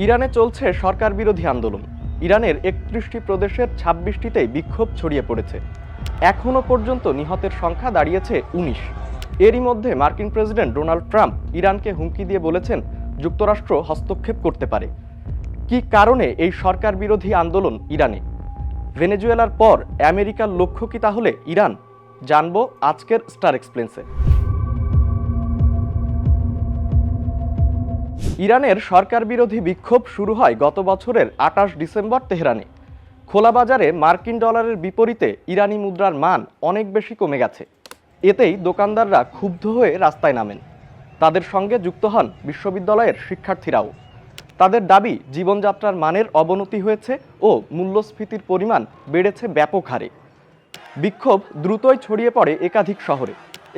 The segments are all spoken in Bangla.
ইরানে চলছে সরকার বিরোধী আন্দোলন। ইরানের ৩১টি প্রদেশের ২৬টিতেই বিক্ষোভ ছড়িয়ে পড়েছে। এখনো পর্যন্ত নিহতের সংখ্যা দাঁড়িয়েছে ১৯। এরই মধ্যে মার্কিন প্রেসিডেন্ট ডোনাল্ড ট্রাম্প ইরানকে হুমকি দিয়ে বলেছেন যুক্তরাষ্ট্র হস্তক্ষেপ করতে পারে। কি কারণে এই সরকার বিরোধী আন্দোলন ইরানে? ভেনেজুয়েলার পর আমেরিকার লক্ষ্য কি তাহলে ইরান? জানবো আজকের স্টার এক্সপ্লেন্সে। ইরানের সরকার বিরোধী বিক্ষোভ শুরু হয় গত বছরের ২৮ ডিসেম্বর তেহরানে। খোলা বাজারে মার্কিন ডলারের বিপরীতে ইরানি মুদ্রার মান অনেক বেশি কমে গেছে। এতেই দোকানদাররা ক্ষুব্ধ হয়ে রাস্তায় নামেন। তাদের সঙ্গে যুক্ত হন বিশ্ববিদ্যালয়ের শিক্ষার্থীরাও। তাদের দাবি, জীবনযাত্রার মানের অবনতি হয়েছে ও মূল্যস্ফীতির পরিমাণ বেড়েছে ব্যাপক হারে। বিক্ষোভ দ্রুতই ছড়িয়ে পড়ে একাধিক শহরে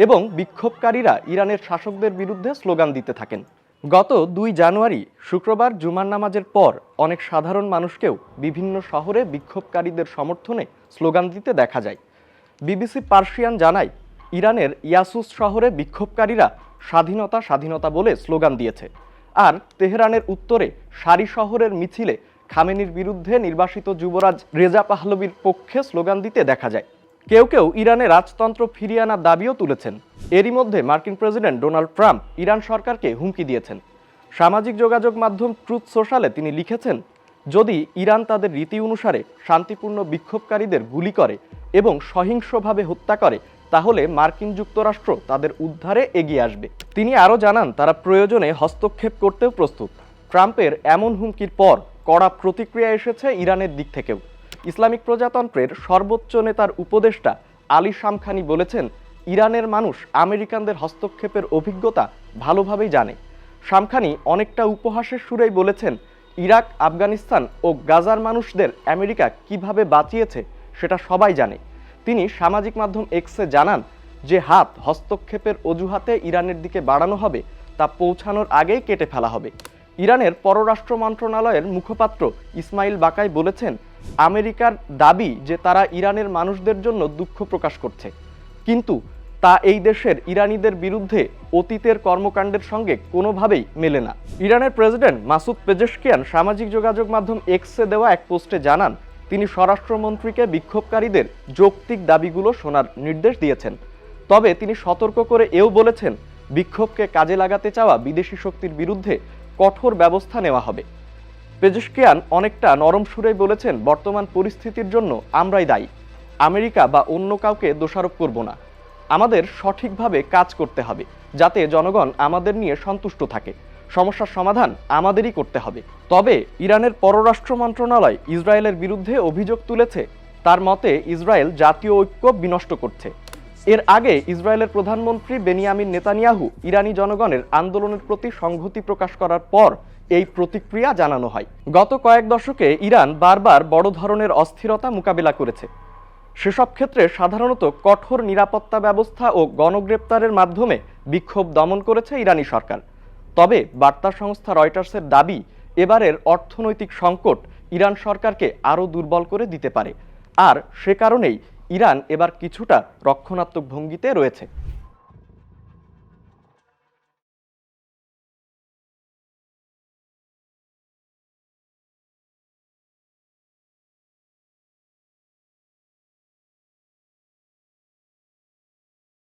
এবং বিক্ষোভকারীরা ইরানের শাসকদের বিরুদ্ধে স্লোগান দিতে থাকেন। গত ২ জানুয়ারি শুক্রবার জুমার নামাজের পর অনেক সাধারণ মানুষকেও বিভিন্ন শহরে বিক্ষোভকারীদের সমর্থনে স্লোগান দিতে দেখা যায়। বিবিসি পার্সিয়ান জানায়, ইরানের ইয়াসুস শহরে বিক্ষোভকারীরা স্বাধীনতা স্বাধীনতা বলে স্লোগান দিয়েছে। আর তেহরানের উত্তরে সারি শহরের মিছিলে খামেনির বিরুদ্ধে নির্বাসিত যুবরাজ রেজা পাহলবির পক্ষে স্লোগান দিতে দেখা যায়। কেউ কেউ ইরানে রাজতন্ত্র ফিরিয়ে আনার দাবিও তুলেছেন। এরই মধ্যে মার্কিন প্রেসিডেন্ট ডোনাল্ড ট্রাম্প ইরান সরকারকে হুমকি দিয়েছেন। সামাজিক যোগাযোগ মাধ্যম ট্রুথ সোশ্যালে তিনি লিখেছেন, যদি ইরান তাদের রীতি অনুসারে শান্তিপূর্ণ বিক্ষোভকারীদের গুলি করে এবং সহিংসভাবে হত্যা করে, তাহলে মার্কিন যুক্তরাষ্ট্র তাদের উদ্ধারে এগিয়ে আসবে। তিনি আরও জানান, তারা প্রয়োজনে হস্তক্ষেপ করতেও প্রস্তুত। ট্রাম্পের এমন হুমকির পর কড়া প্রতিক্রিয়া এসেছে ইরানের দিক থেকেও। ইসলামিক প্রজাতন্ত্রের সর্বোচ্চ নেতার উপদেষ্টা আলী শামখানি বলেছেন, ইরানের মানুষ আমেরিকানদের হস্তক্ষেপের অভিজ্ঞতা ভালোভাবেই জানে। শামখানি অনেকটা উপহাসের সুরেই বলেছেন, ইরাক, আফগানিস্তান ও গাজার মানুষদের আমেরিকা কিভাবে বাঁচিয়েছে সেটা সবাই জানে। তিনি সামাজিক মাধ্যম এক্সে জানান, যে হাত হস্তক্ষেপের অজুহাতে ইরানের দিকে বাড়ানো হবে তা পৌঁছানোর আগেই কেটে ফেলা হবে। ইরানের পররাষ্ট্র মন্ত্রণালয়ের মুখপাত্র ইসমাইল বাকাই বলেছেন, আমেরিকার দাবি যে তারা ইরানের মানুষদের জন্য দুঃখ প্রকাশ করছে, কিন্তু তা এই দেশের ইরানিদের বিরুদ্ধে অতীতের কর্মকাণ্ডের সঙ্গে কোনোভাবেই মেলে না। ইরানের প্রেসিডেন্ট মাসুদ পেজেশকিয়ান সামাজিক যোগাযোগ মাধ্যম এক্সে দেওয়া এক পোস্টে জানান, তিনি স্বরাষ্ট্রমন্ত্রীকে বিক্ষোভকারীদের যৌক্তিক দাবিগুলো শোনার নির্দেশ দিয়েছেন। তবে তিনি সতর্ক করে এও বলেছেন, বিক্ষোভকে কাজে লাগাতে চাওয়া বিদেশি শক্তির বিরুদ্ধে কঠোর ব্যবস্থা নেওয়া হবে। পেজেশকিয়ান অনেকটা নরম সুরেই বলেছেন, বর্তমান পরিস্থিতির জন্য আমরাই দায়ী, আমেরিকা বা অন্য কাউকে দোষারোপ করব না। আমাদের সঠিকভাবে কাজ করতে হবে, যাতে জনগণ আমাদের নিয়ে সন্তুষ্ট থাকে। সমস্যার সমাধান আমাদেরই করতে হবে। তবে ইরানের পররাষ্ট্র মন্ত্রণালয় ইসরায়েলের বিরুদ্ধে অভিযোগ তুলেছে। তার মতে, ইসরায়েল জাতীয় ঐক্য বিনষ্ট করছে। এর আগে ইসরায়েলের প্রধানমন্ত্রী বেনিয়ামিন নেতানিয়াহু ইরানি জনগণের আন্দোলনের প্রতি সংহতি প্রকাশ করার পর এই প্রতিক্রিয়া জানানো হয়। গত কয়েক দশকে ইরান বারবার বড় ধরনের অস্থিরতা মোকাবিলা করেছে। সেসব ক্ষেত্রে সাধারণত কঠোর নিরাপত্তা ব্যবস্থা ও গণগ্রেপ্তারের মাধ্যমে বিক্ষোভ দমন করেছে ইরানি সরকার। তবে বার্তা সংস্থা রয়টার্সের দাবি, এবারের অর্থনৈতিক সংকট ইরান সরকারকে আরও দুর্বল করে দিতে পারে। আর সে কারণেই ইরান এবার কিছুটা রক্ষণাত্মক ভঙ্গিতে রয়েছে।